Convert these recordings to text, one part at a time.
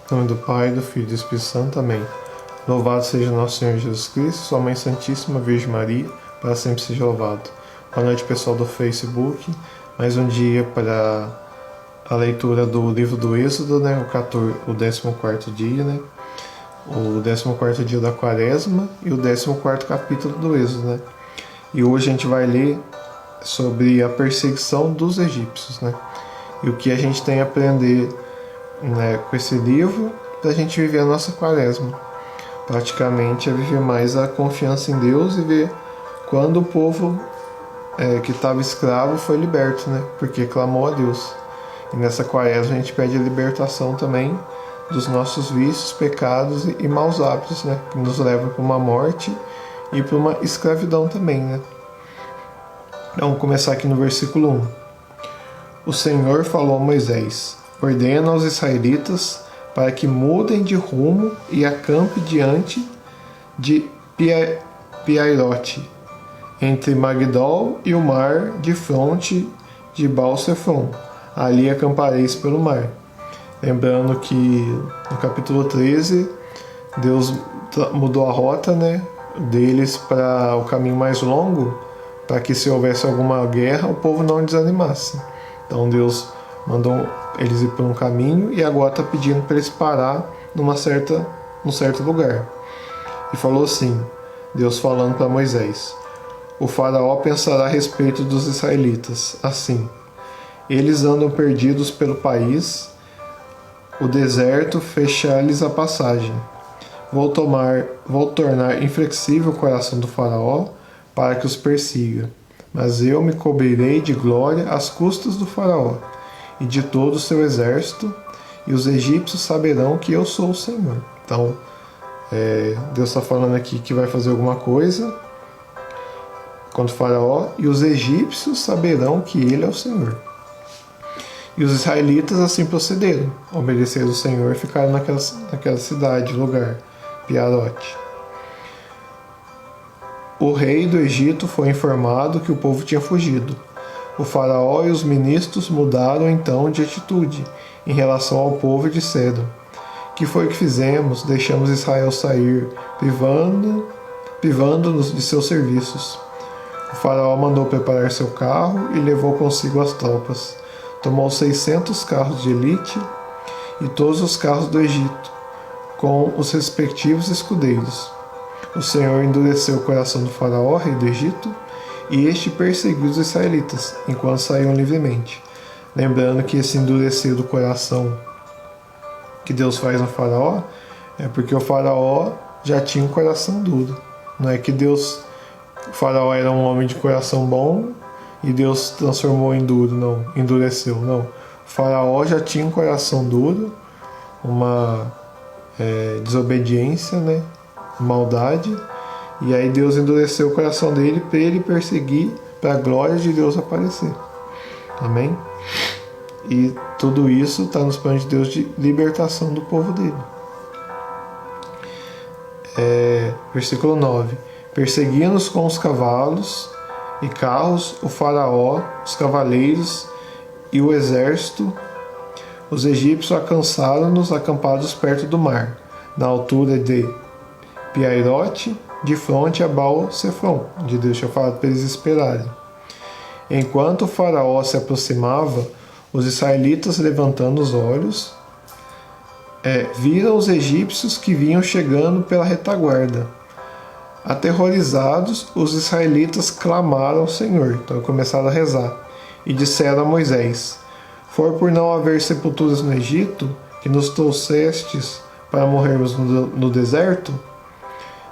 Em nome do Pai, do Filho e do Espírito Santo. Amém. Louvado seja nosso Senhor Jesus Cristo, sua Mãe Santíssima Virgem Maria, para sempre seja louvado. Boa noite, pessoal do Facebook. Mais um dia para a leitura do livro do Êxodo, né? O 14º dia, né? O 14º dia da Quaresma e o 14º capítulo do Êxodo, né? E hoje a gente vai ler sobre a perseguição dos egípcios, né? E o que a gente tem a aprender, né, com esse livro para a gente viver a nossa Quaresma. Praticamente é viver mais a confiança em Deus e ver quando o povo que estava escravo foi liberto, né? Porque clamou a Deus. E nessa Quaresma a gente pede a libertação também dos nossos vícios, pecados e maus hábitos, né? Que nos levam para uma morte e para uma escravidão também, né? Então, vamos começar aqui no versículo 1. O Senhor falou a Moisés: ordena aos israelitas para que mudem de rumo e acampem diante de Piairote, entre Magdol e o mar, de fronte de Baal-Sefon. Ali acampareis pelo mar. Lembrando que no capítulo 13, Deus mudou a rota, né, deles para o caminho mais longo, para que se houvesse alguma guerra, o povo não desanimasse. Então Deus mandou eles ir por um caminho e agora está pedindo para eles parar num certo lugar. E falou assim, Deus falando para Moisés: o faraó pensará a respeito dos israelitas assim: eles andam perdidos pelo país, o deserto fechar-lhes a passagem. Vou tornar inflexível o coração do faraó para que os persiga, mas eu me cobrirei de glória às custas do faraó e de todo o seu exército, e os egípcios saberão que eu sou o Senhor. Então, Deus está falando aqui que vai fazer alguma coisa contra o faraó, e os egípcios saberão que ele é o Senhor. E os israelitas assim procederam, obedeceram o Senhor e ficaram naquela cidade, lugar, Piarote. O rei do Egito foi informado que o povo tinha fugido. O faraó e os ministros mudaram então de atitude em relação ao povo e disseram: que foi o que fizemos? Deixamos Israel sair, privando-nos de seus serviços. O faraó mandou preparar seu carro e levou consigo as tropas. Tomou 600 carros de elite e todos os carros do Egito, com os respectivos escudeiros. O Senhor endureceu o coração do faraó, rei do Egito, e este perseguiu os israelitas, enquanto saíam livremente. Lembrando que esse endurecer do coração que Deus faz no faraó é porque o faraó já tinha um coração duro. Não é que o faraó era um homem de coração bom e Deus transformou em duro, não, endureceu, não. O faraó já tinha um coração duro, uma desobediência, né, maldade, e aí Deus endureceu o coração dele para ele perseguir, para a glória de Deus aparecer. Amém? E tudo isso está nos planos de Deus de libertação do povo dele. Versículo 9. Perseguindo-nos com os cavalos e carros, o faraó, os cavaleiros e o exército. Os egípcios alcançaram-nos acampados perto do mar, na altura de Piairote, de fronte a Baal-Sefon, onde Deus tinha falado para eles esperarem. Enquanto o faraó se aproximava, os israelitas, levantando os olhos, viram os egípcios que vinham chegando pela retaguarda. Aterrorizados, os israelitas clamaram ao Senhor, então começaram a rezar, e disseram a Moisés: for por não haver sepulturas no Egito, que nos trouxestes para morrermos no deserto?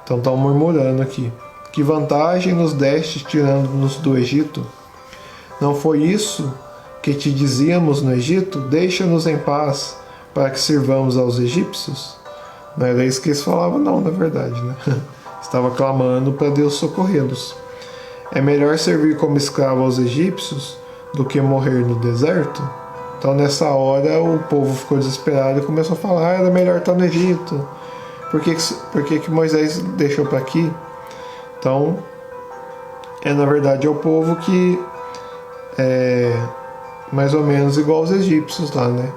Então estão murmurando aqui: que vantagem nos deste tirando-nos do Egito? Não foi isso que te dizíamos no Egito? Deixa-nos em paz, para que sirvamos aos egípcios? Não era isso que eles falavam, não, na verdade, né? Estava clamando para Deus socorrê-los. É melhor servir como escravo aos egípcios do que morrer no deserto? Então nessa hora o povo ficou desesperado e começou a falar: era melhor estar no Egito. Por que Moisés deixou para aqui? Então, na verdade é o povo que mais ou menos igual aos egípcios lá, né?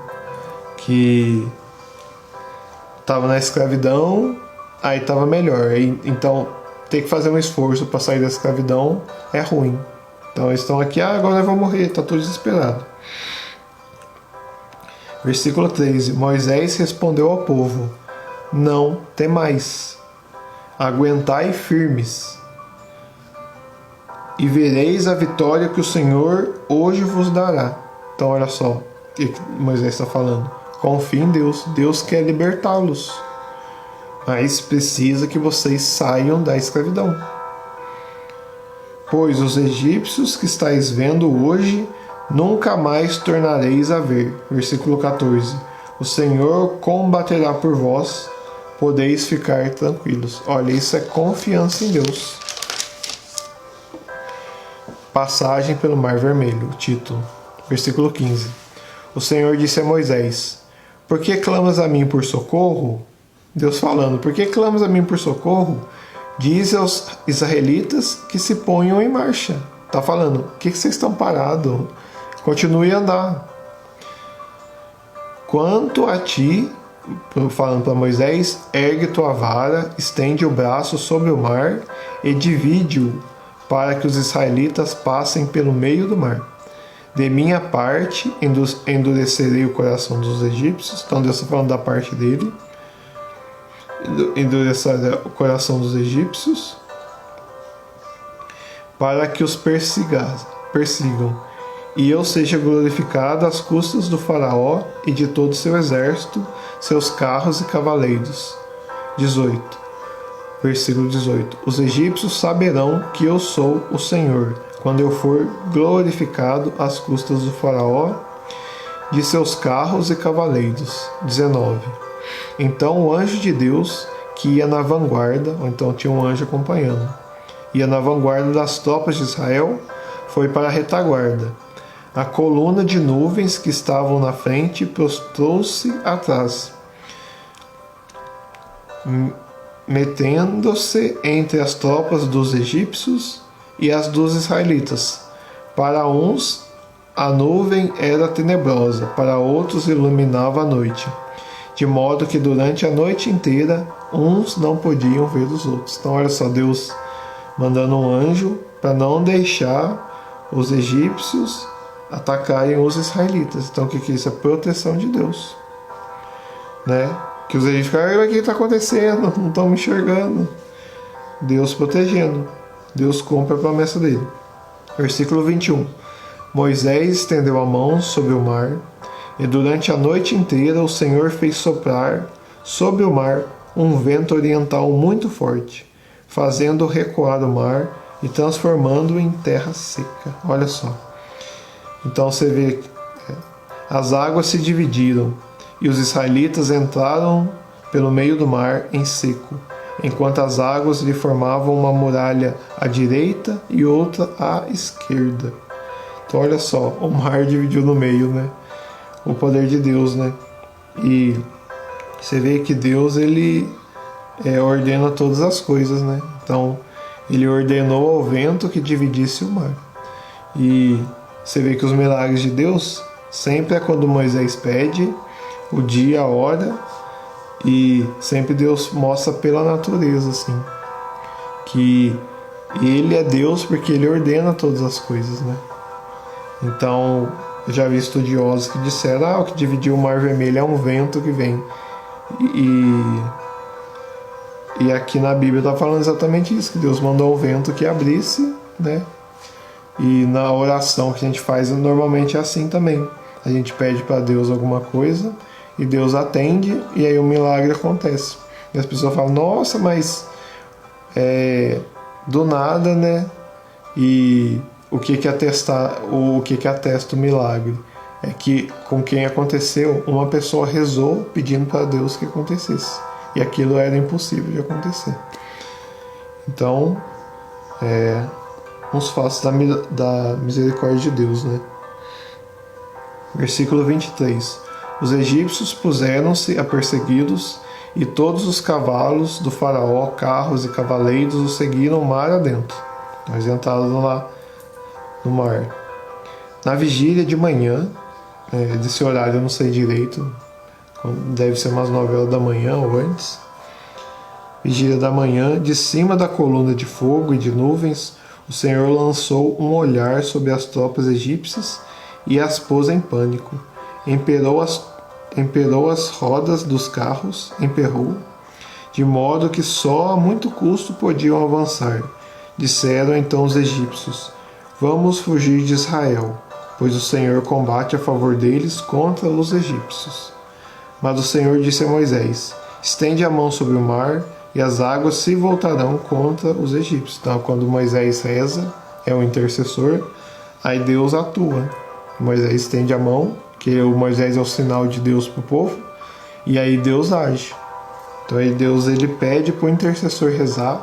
Que Tava na escravidão, aí tava melhor. Então, ter que fazer um esforço para sair da escravidão é ruim. Então, eles estão aqui, agora eu vou morrer, tá tudo desesperado. Versículo 13. Moisés respondeu ao povo: não temais, aguentai firmes, e vereis a vitória que o Senhor hoje vos dará. Então, olha só o que Moisés está falando. Confie em Deus. Deus quer libertá-los. Mas precisa que vocês saiam da escravidão. Pois os egípcios que estáis vendo hoje, nunca mais tornareis a ver. Versículo 14. O Senhor combaterá por vós, podeis ficar tranquilos. Olha, isso é confiança em Deus. Passagem pelo Mar Vermelho. Título. Versículo 15. O Senhor disse a Moisés: por que clamas a mim por socorro? Deus falando: por que clamas a mim por socorro? Diz aos israelitas que se ponham em marcha. Está falando: o que vocês estão parados? Continue a andar. Quanto a ti, falando para Moisés, ergue tua vara, estende o braço sobre o mar e divide-o, para que os israelitas passem pelo meio do mar. De minha parte, endurecerei o coração dos egípcios. Então Deus está falando da parte dele. Endurecerei o coração dos egípcios, para que os persigam, e eu seja glorificado às custas do faraó e de todo o seu exército, seus carros e cavaleiros. 18. Versículo 18. Os egípcios saberão que eu sou o Senhor, quando eu for glorificado às custas do faraó, de seus carros e cavaleiros. 19. Então o anjo de Deus, que ia na vanguarda, ou então tinha um anjo acompanhando, ia na vanguarda das tropas de Israel, foi para a retaguarda. A coluna de nuvens que estavam na frente prostrou-se atrás, metendo-se entre as tropas dos egípcios e as dos israelitas. Para uns a nuvem era tenebrosa, para outros iluminava a noite, de modo que durante a noite inteira uns não podiam ver os outros. Então olha só, Deus mandando um anjo para não deixar os egípcios atacarem os israelitas. Então o que é isso? É proteção de Deus, né? Que os egípcios ficaram: o que está acontecendo? Não estão me enxergando. Deus protegendo. Deus cumpre a promessa dele. Versículo 21. Moisés estendeu a mão sobre o mar, e durante a noite inteira o Senhor fez soprar sobre o mar um vento oriental muito forte, fazendo recuar o mar e transformando-o em terra seca. Olha só. Então você vê, as águas se dividiram e os israelitas entraram pelo meio do mar em seco, enquanto as águas lhe formavam uma muralha à direita e outra à esquerda. Então olha só, o mar dividiu no meio, né? O poder de Deus, né? E você vê que Deus, ele ordena todas as coisas, né? Então ele ordenou ao vento que dividisse o mar. E você vê que os milagres de Deus sempre é quando Moisés pede o dia, a hora, e sempre Deus mostra pela natureza, assim, que ele é Deus porque ele ordena todas as coisas, né? Então, eu já vi estudiosos que disseram: o que dividiu o Mar Vermelho é um vento que vem. E aqui na Bíblia está falando exatamente isso, que Deus mandou um vento que abrisse, né? E na oração que a gente faz, normalmente é assim também. A gente pede para Deus alguma coisa e Deus atende, e aí o milagre acontece. E as pessoas falam: nossa, mas do nada, né? E o que atesta o milagre? É que com quem aconteceu, uma pessoa rezou pedindo para Deus que acontecesse, e aquilo era impossível de acontecer. Então, uns fatos da misericórdia de Deus, né? Versículo 23. Os egípcios puseram-se a persegui-los, e todos os cavalos do faraó, carros e cavaleiros, os seguiram mar adentro. Eles entraram lá no mar. Na vigília de manhã, desse horário eu não sei direito, deve ser umas 9 horas da manhã ou antes. Vigília da manhã, de cima da coluna de fogo e de nuvens, o Senhor lançou um olhar sobre as tropas egípcias e as pôs em pânico. Emperrou as rodas dos carros, de modo que só a muito custo podiam avançar. Disseram então os egípcios: vamos fugir de Israel, pois o Senhor combate a favor deles contra os egípcios. Mas o Senhor disse a Moisés: estende a mão sobre o mar, e as águas se voltarão contra os egípcios. Então, quando Moisés reza, é o intercessor, aí Deus atua. Moisés estende a mão, que o Moisés é o sinal de Deus para o povo, e aí Deus age. Então aí Deus ele pede para o intercessor rezar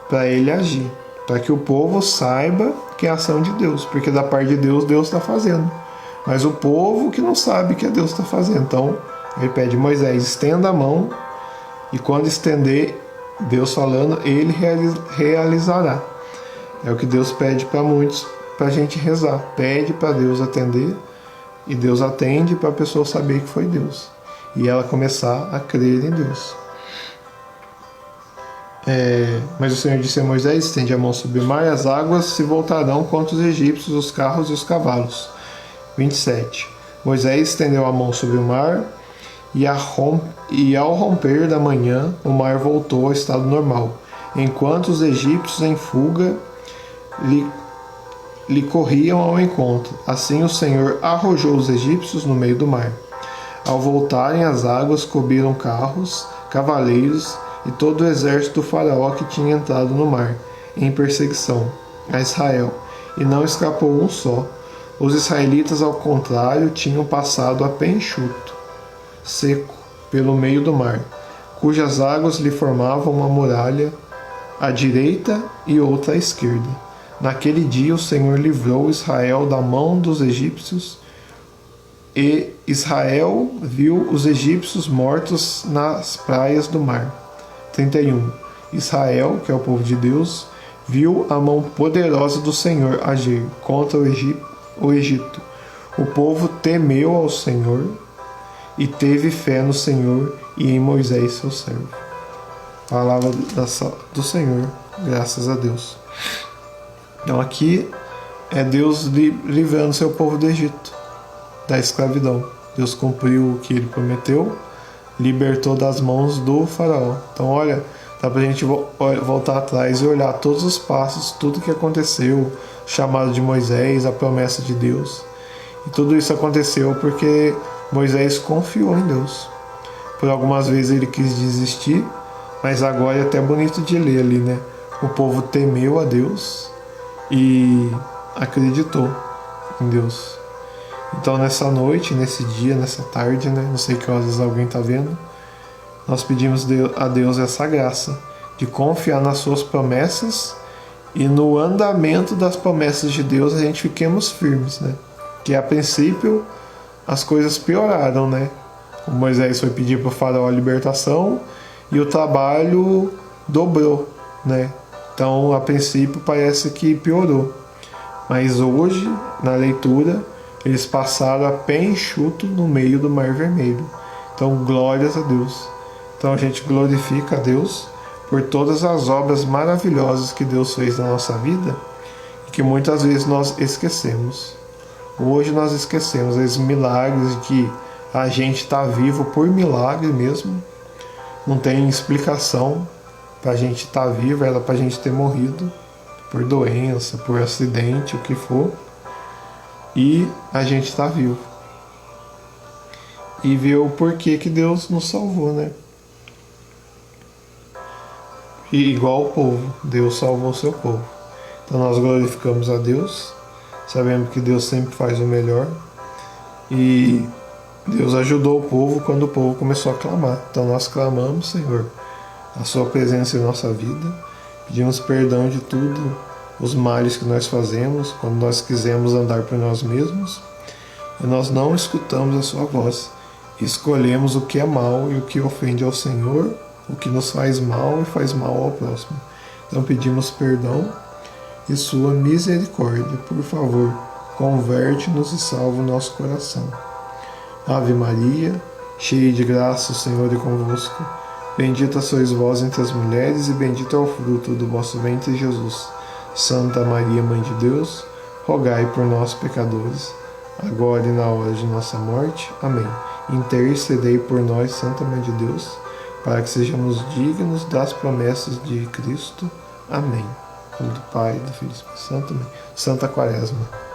para ele agir, para que o povo saiba que é a ação de Deus, porque da parte de Deus, Deus está fazendo. Mas o povo que não sabe que é Deus está fazendo. Então ele pede: Moisés, estenda a mão, e quando estender, Deus falando, ele realizará. É o que Deus pede para muitos, para a gente rezar. Pede para Deus atender, e Deus atende para a pessoa saber que foi Deus, e ela começar a crer em Deus. Mas o Senhor disse a Moisés: estende a mão sobre o mar, e as águas se voltarão contra os egípcios, os carros e os cavalos. 27. Moisés estendeu a mão sobre o mar, e ao romper da manhã, o mar voltou ao estado normal, enquanto os egípcios em fuga lhe corriam ao encontro. Assim o Senhor arrojou os egípcios no meio do mar. Ao voltarem, as águas cobriram carros, cavaleiros e todo o exército do faraó que tinha entrado no mar, em perseguição a Israel, e não escapou um só. Os israelitas, ao contrário, tinham passado a pé enxuto, seco, pelo meio do mar, cujas águas lhe formavam uma muralha à direita e outra à esquerda. Naquele dia o Senhor livrou Israel da mão dos egípcios, e Israel viu os egípcios mortos nas praias do mar. 31. Israel, que é o povo de Deus, viu a mão poderosa do Senhor agir contra o Egito. O povo temeu ao Senhor e teve fé no Senhor e em Moisés, seu servo. Palavra do Senhor, graças a Deus. Então aqui é Deus livrando seu povo do Egito, da escravidão. Deus cumpriu o que ele prometeu, libertou das mãos do faraó. Então olha, dá pra gente voltar atrás e olhar todos os passos, tudo que aconteceu, o chamado de Moisés, a promessa de Deus. E tudo isso aconteceu porque Moisés confiou em Deus. Por algumas vezes ele quis desistir, mas agora é até bonito de ler ali, né? O povo temeu a Deus e acreditou em Deus. Então nessa noite, nesse dia, nessa tarde, né? Não sei que horas alguém está vendo, nós pedimos a Deus essa graça de confiar nas suas promessas, e no andamento das promessas de Deus a gente fiquemos firmes, né? Que a princípio as coisas pioraram, né? O Moisés foi pedir para o faraó a libertação e o trabalho dobrou, né? Então a princípio parece que piorou, mas hoje na leitura eles passaram a pé enxuto no meio do Mar Vermelho. Então glórias a Deus. Então a gente glorifica a Deus por todas as obras maravilhosas que Deus fez na nossa vida e que muitas vezes nós esquecemos. Hoje nós esquecemos esses milagres, de que a gente está vivo por milagre mesmo. Não tem explicação para a gente estar vivo, era para a gente ter morrido por doença, por acidente, o que for. E a gente está vivo. E vê o porquê que Deus nos salvou, né? E igual o povo, Deus salvou o seu povo. Então nós glorificamos a Deus, sabemos que Deus sempre faz o melhor, e Deus ajudou o povo quando o povo começou a clamar. Então nós clamamos, Senhor, a sua presença em nossa vida, pedimos perdão de tudo, os males que nós fazemos, quando nós quisemos andar por nós mesmos, e nós não escutamos a sua voz, escolhemos o que é mal e o que ofende ao Senhor, o que nos faz mal e faz mal ao próximo. Então pedimos perdão e sua misericórdia. Por favor, converte-nos e salva o nosso coração. Ave Maria, cheia de graça, o Senhor é convosco. Bendita sois vós entre as mulheres, e bendito é o fruto do vosso ventre, Jesus. Santa Maria, Mãe de Deus, rogai por nós, pecadores, agora e na hora de nossa morte. Amém. Intercedei por nós, Santa Mãe de Deus, para que sejamos dignos das promessas de Cristo. Amém. Em nome do Pai, do Filho e do Espírito Santo. Amém. Santa Quaresma.